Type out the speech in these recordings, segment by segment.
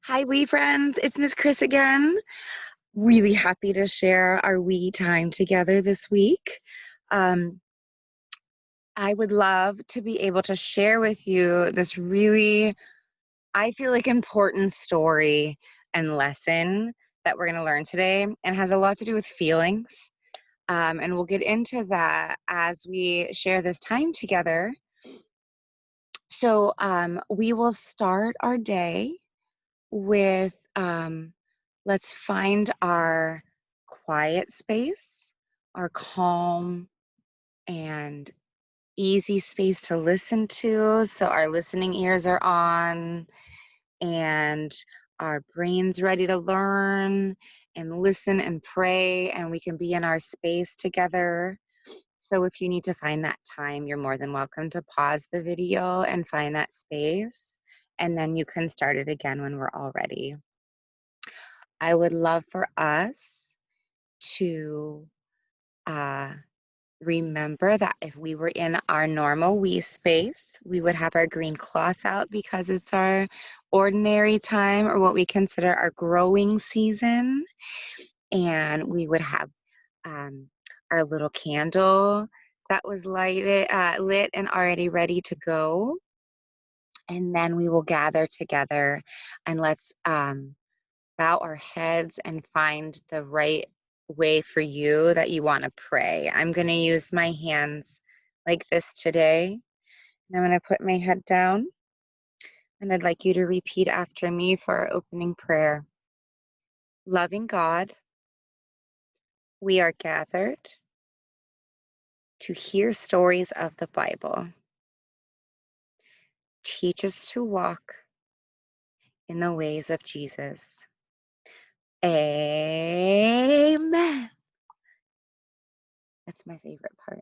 Hi, wee friends. It's Miss Chris again. Really happy to share our wee time together this week. Um, I would love to be able to share with you this really, I feel like, important story and lesson that we're going to learn today, and has a lot to do with feelings. And we'll get into that as we share this time together. So we will start our day with let's find our quiet space, our calm and easy space to listen to. So our listening ears are on and our brains ready to learn and listen and pray, and we can be in our space together. So if you need to find that time, you're more than welcome to pause the video and find that space, and then you can start it again when we're all ready. I would love for us to remember that if we were in our normal we space, we would have our green cloth out because it's our ordinary time, or what we consider our growing season. And we would have our little candle that was lit and already ready to go. And then we will gather together and let's bow our heads and find the right way for you that you want to pray. I'm going to use my hands like this today. And I'm going to put my head down. And I'd like you to repeat after me for our opening prayer. Loving God, we are gathered to hear stories of the Bible. Teach us to walk in the ways of Jesus. Amen. That's my favorite part.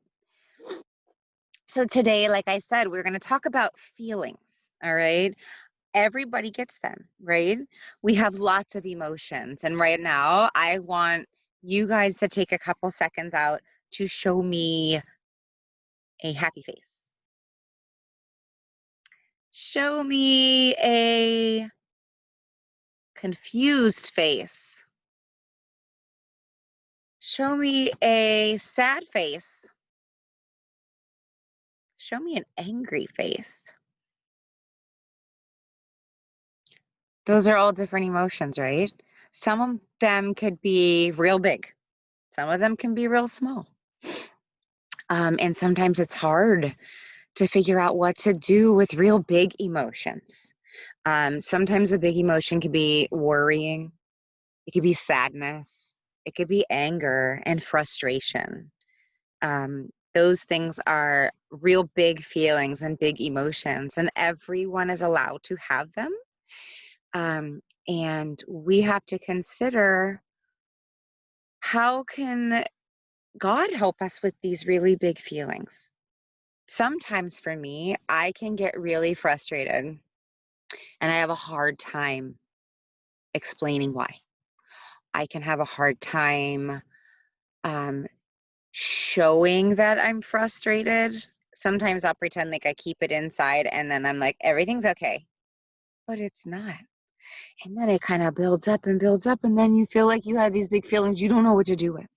So today, like I said, we're going to talk about feelings, all right? Everybody gets them, right? We have lots of emotions. And right now, I want you guys to take a couple seconds out to show me a happy face. Show me a confused face. Show me a sad face. Show me an angry face. Those are all different emotions, right? Some of them could be real big. Some of them can be real small. And sometimes it's hard to figure out what to do with real big emotions. Sometimes a big emotion could be worrying. It could be sadness. It could be anger and frustration. Those things are real big feelings and big emotions, and everyone is allowed to have them. And we have to consider, how can God help us with these really big feelings? Sometimes for me, I can get really frustrated and I have a hard time explaining why. I can have a hard time um, showing that I'm frustrated. Sometimes I'll pretend like I keep it inside and then I'm like, everything's okay, but it's not. And then it kind of builds up and builds up, and then you feel like you have these big feelings you don't know what to do with.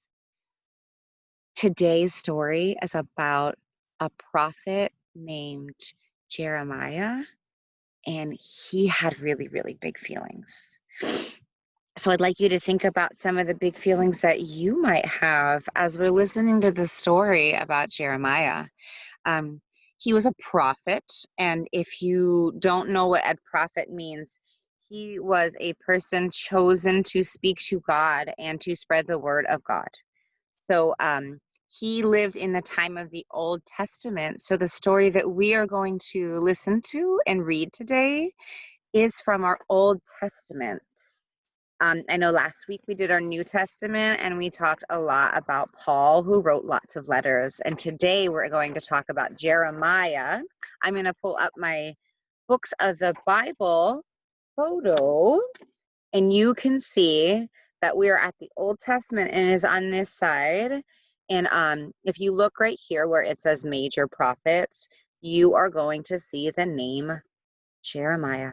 Today's story is about a prophet named Jeremiah, and he had really, really big feelings. So I'd like you to think about some of the big feelings that you might have as we're listening to the story about Jeremiah. Um, he was a prophet, and if you don't know what a prophet means, he was a person chosen to speak to God and to spread the word of God. So he lived in the time of the Old Testament. So the story that we are going to listen to and read today is from our Old Testament. I know last week we did our New Testament and we talked a lot about Paul, who wrote lots of letters. And today we're going to talk about Jeremiah. I'm going to pull up my books of the Bible photo, and you can see that we are at the Old Testament and it is on this side. And if you look right here where it says major prophets, you are going to see the name Jeremiah.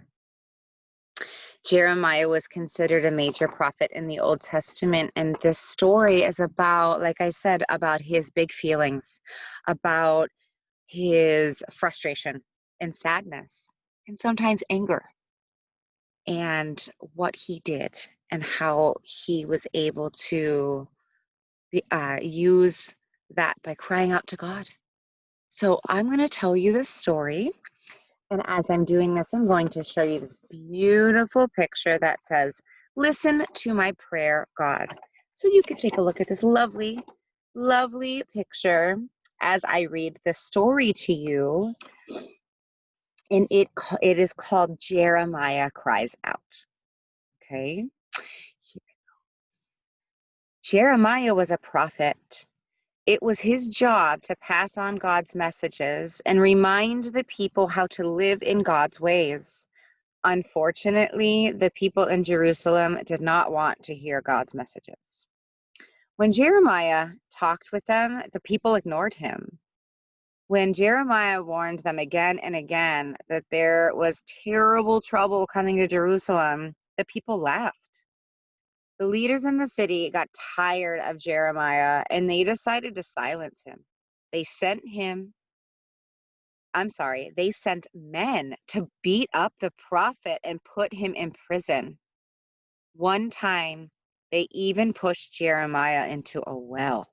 Jeremiah was considered a major prophet in the Old Testament, and this story is about, like I said, about his big feelings, about his frustration and sadness, and sometimes anger, and what he did, and how he was able to use that by crying out to God. So I'm going to tell you this story. And as I'm doing this, I'm going to show you this beautiful picture that says, "Listen to my prayer, God." So you can take a look at this lovely, lovely picture as I read the story to you. And it is called Jeremiah Cries Out. Okay. Jeremiah was a prophet. It was his job to pass on God's messages and remind the people how to live in God's ways. Unfortunately, the people in Jerusalem did not want to hear God's messages. When Jeremiah talked with them, the people ignored him. When Jeremiah warned them again and again that there was terrible trouble coming to Jerusalem, the people left. The leaders in the city got tired of Jeremiah and they decided to silence him. They sent him they sent men to beat up the prophet and put him in prison. One time, they even pushed Jeremiah into a well.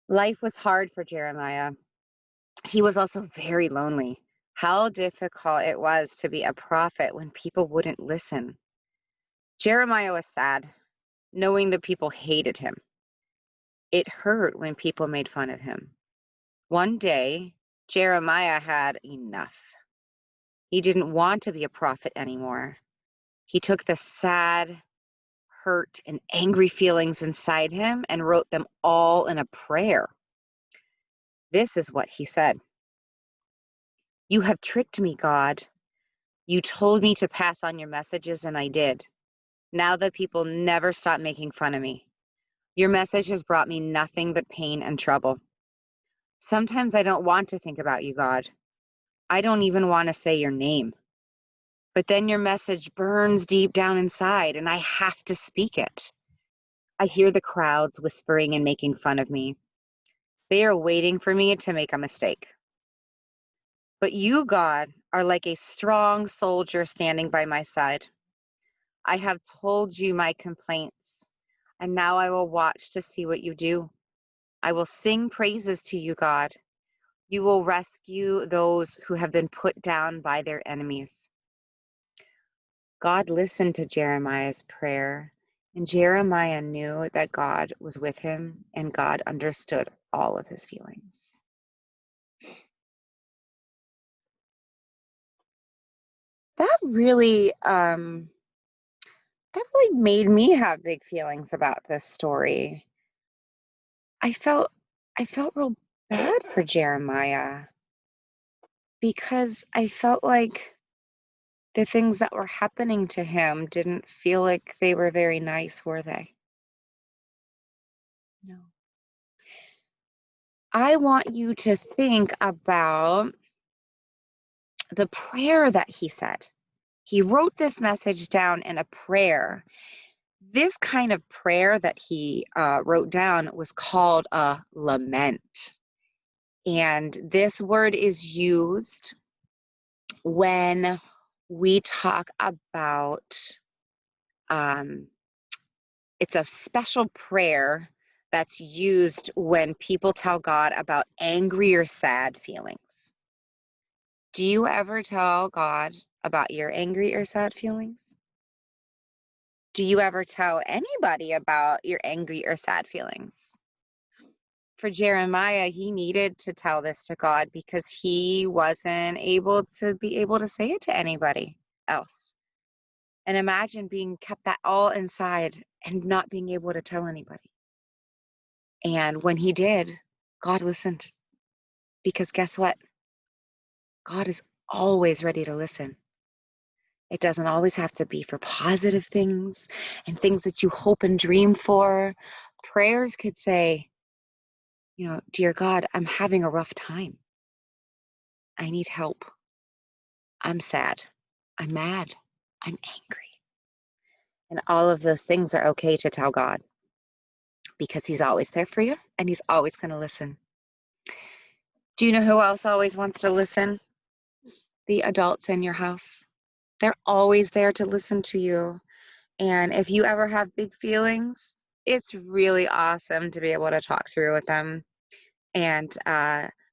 Life was hard for Jeremiah. He was also very lonely. How difficult it was to be a prophet when people wouldn't listen. Jeremiah was sad, knowing the people hated him. It hurt when people made fun of him. One day, Jeremiah had enough. He didn't want to be a prophet anymore. He took the sad, hurt, and angry feelings inside him and wrote them all in a prayer. This is what he said: "You have tricked me, God. You told me to pass on your messages, and I did. Now the people never stop making fun of me. Your message has brought me nothing but pain and trouble. Sometimes I don't want to think about you, God. I don't even want to say your name. But then your message burns deep down inside, and I have to speak it. I hear the crowds whispering and making fun of me. They are waiting for me to make a mistake. But you, God, are like a strong soldier standing by my side. I have told you my complaints, and now I will watch to see what you do. I will sing praises to you, God. You will rescue those who have been put down by their enemies." God listened to Jeremiah's prayer, and Jeremiah knew that God was with him, and God understood all of his feelings. That really, made me have big feelings about this story. I felt, I felt real bad for Jeremiah because I felt like the things that were happening to him didn't feel like they were very nice, were they? No. I want you to think about the prayer that he said. He wrote this message down in a prayer. This kind of prayer that he wrote down was called a lament. And this word is used when we talk about, um, it's a special prayer that's used when people tell God about angry or sad feelings. Do you ever tell God about your angry or sad feelings? Do you ever tell anybody about your angry or sad feelings? For Jeremiah, he needed to tell this to God because he wasn't able to say it to anybody else. And imagine being kept that all inside and not being able to tell anybody. And when he did, God listened. Because guess what? God is always ready to listen. It doesn't always have to be for positive things and things that you hope and dream for. Prayers could say, "Dear God, I'm having a rough time. I need help. I'm sad. I'm mad. I'm angry. And all of those things are okay to tell God because He's always there for you and He's always going to listen. Do you know who else always wants to listen? The adults in your house. They're always there to listen to you. And if you ever have big feelings, it's really awesome to be able to talk through with them and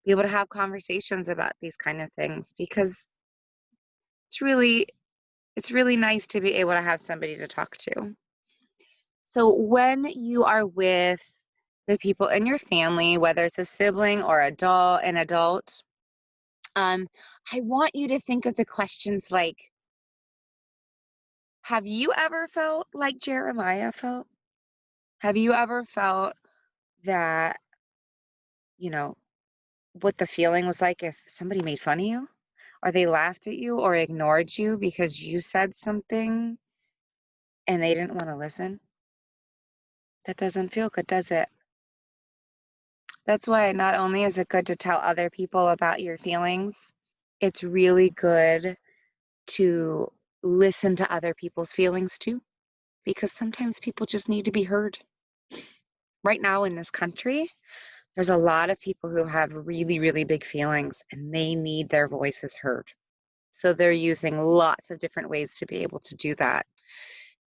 be able to have conversations about these kind of things, because it's really nice to be able to have somebody to talk to. So when you are with the people in your family, whether it's a sibling or an adult, I want you to think of the questions like, have you ever felt like Jeremiah felt? Have you ever felt that, you know, what the feeling was like if somebody made fun of you, or they laughed at you or ignored you because you said something and they didn't want to listen? That doesn't feel good, does it? That's why not only is it good to tell other people about your feelings, it's really good to listen to other people's feelings too, because sometimes people just need to be heard. Right now in this country, there's a lot of people who have really, really big feelings and they need their voices heard. So they're using lots of different ways to be able to do that.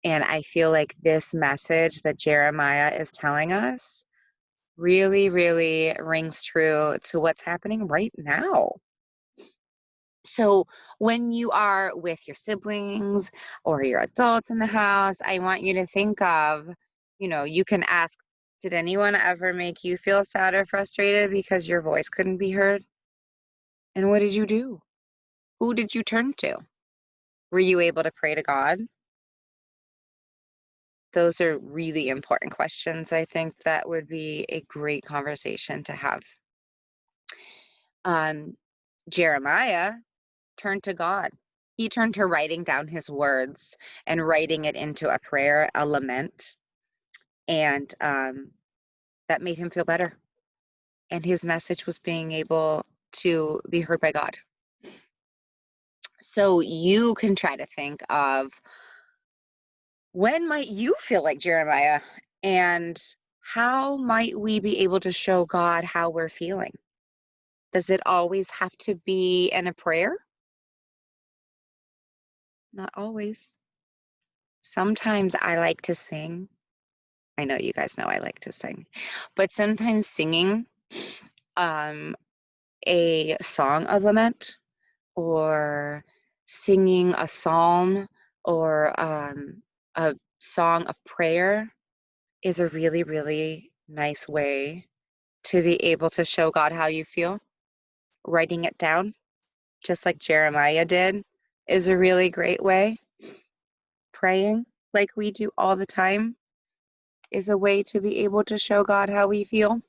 And I feel like this message that Jeremiah is telling us really, really rings true to what's happening right now. So when you are with your siblings or your adults in the house, I want you to think of, you can ask, did anyone ever make you feel sad or frustrated because your voice couldn't be heard? And what did you do? Who did you turn to? Were you able to pray to God? Those are really important questions. I think that would be a great conversation to have. Jeremiah turned to God. He turned to writing down his words and writing it into a prayer, a lament, and that made him feel better. And his message was being able to be heard by God. So you can try to think of, when might you feel like Jeremiah, and how might we be able to show God how we're feeling? Does it always have to be in a prayer? Not always. Sometimes I like to sing. I know you guys know I like to sing, but sometimes singing um, a song of lament, or singing a psalm, or a song of prayer is a really, really nice way to be able to show God how you feel. Writing it down, just like Jeremiah did, is a really great way. Praying, like we do all the time, is a way to be able to show God how we feel.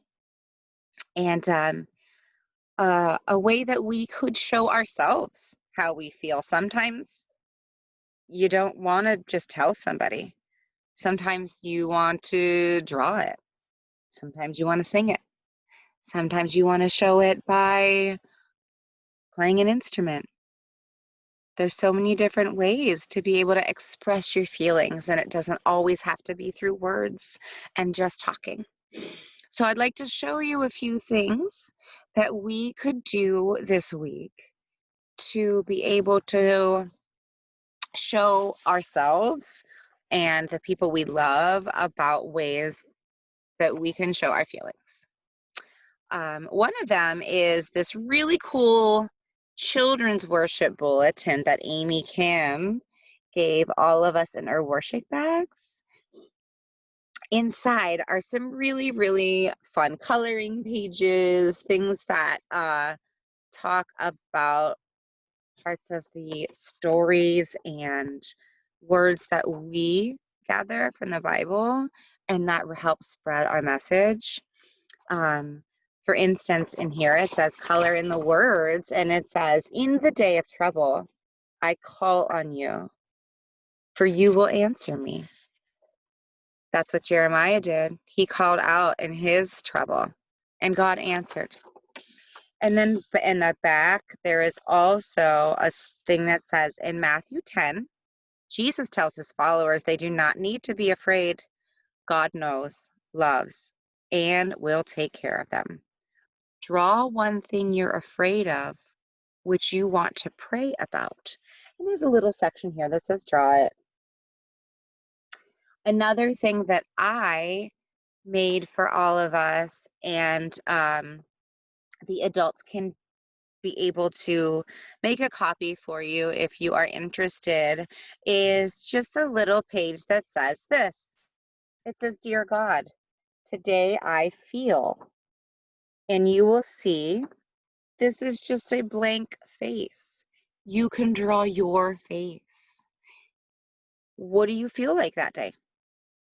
And a way that we could show ourselves how we feel. Sometimes you don't want to just tell somebody. Sometimes you want to draw it. Sometimes you want to sing it. Sometimes you want to show it by playing an instrument. There's so many different ways to be able to express your feelings, and it doesn't always have to be through words and just talking. So I'd like to show you a few things that we could do this week to be able to show ourselves and the people we love about ways that we can show our feelings. One of them is this really cool children's worship bulletin that Amy Kim gave all of us in our worship bags. Inside are some really, really fun coloring pages, things that talk about parts of the stories and words that we gather from the Bible, and that helps spread our message. For instance, in here it says, color in the words, and it says, in the day of trouble, I call on you, for you will answer me. That's what Jeremiah did. He called out in his trouble, and God answered. And then in the back, there is also a thing that says in Matthew 10, Jesus tells his followers they do not need to be afraid. God knows, loves, and will take care of them. Draw one thing you're afraid of, which you want to pray about. And there's a little section here that says draw it. Another thing that I made for all of us, and the adults can be able to make a copy for you if you are interested, is just a little page that says this. It says, Dear God, today I feel, and you will see this is just a blank face. You can draw your face. What do you feel like that day?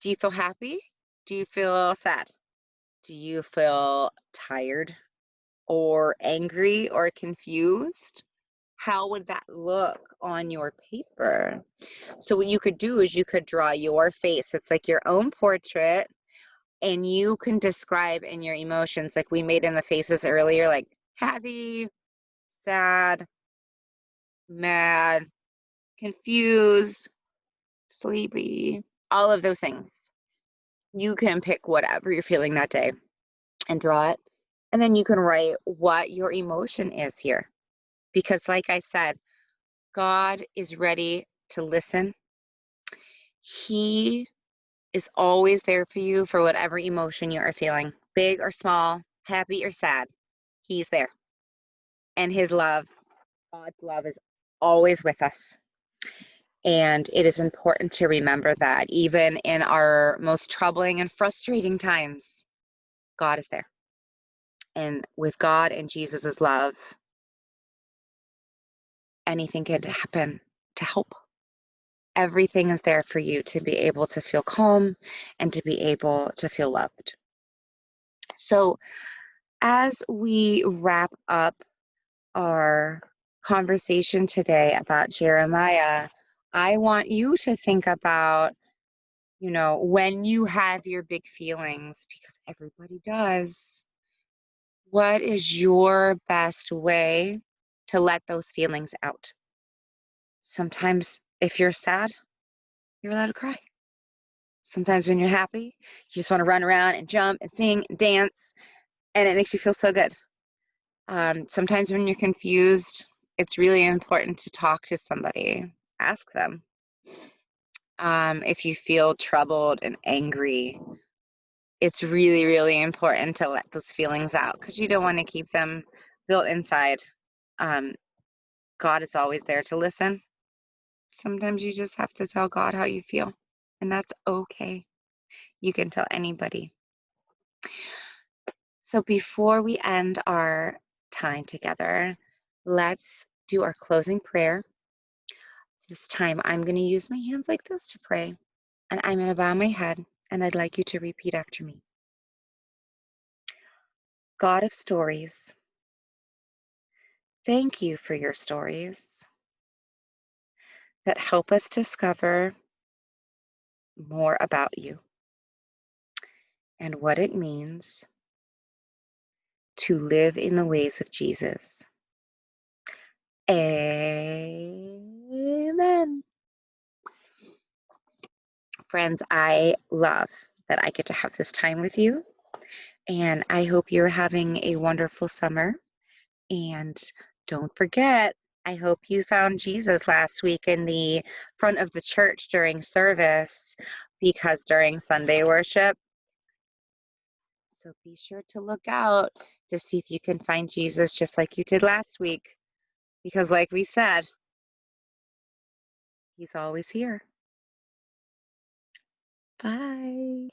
Do you feel happy? Do you feel sad? Do you feel tired or angry or confused? How would that look on your paper? So what you could do is you could draw your face. It's like your own portrait, and you can describe in your emotions, like we made in the faces earlier, like happy, sad, mad, confused, sleepy, all of those things. You can pick whatever you're feeling that day and draw it. And then you can write what your emotion is here. Because, like I said, God is ready to listen. He is always there for you for whatever emotion you are feeling, big or small, happy or sad. He's there. And his love, God's love, is always with us. And it is important to remember that even in our most troubling and frustrating times, God is there. And with God and Jesus' love, anything could happen to help. Everything is there for you to be able to feel calm and to be able to feel loved. So, as we wrap up our conversation today about Jeremiah, I want you to think about, when you have your big feelings, because everybody does, what is your best way to let those feelings out? Sometimes if you're sad, you're allowed to cry. Sometimes when you're happy, you just want to run around and jump and sing and dance, and it makes you feel so good. Sometimes when you're confused, it's really important to talk to somebody. Ask them. If you feel troubled and angry, it's really, really important to let those feelings out because you don't want to keep them built inside. Um, God is always there to listen. Sometimes you just have to tell God how you feel, and that's okay. You can tell anybody. So before we end our time together, let's do our closing prayer. This time I'm going to use my hands like this to pray, and I'm going to bow my head, and I'd like you to repeat after me. God of stories, thank you for your stories that help us discover more about you and what it means to live in the ways of Jesus. Amen. Friends, I love that I get to have this time with you, and I hope you're having a wonderful summer. And don't forget, I hope you found Jesus last week in the front of the church during service, because during Sunday worship. So be sure to look out to see if you can find Jesus just like you did last week, because like we said, he's always here. Bye.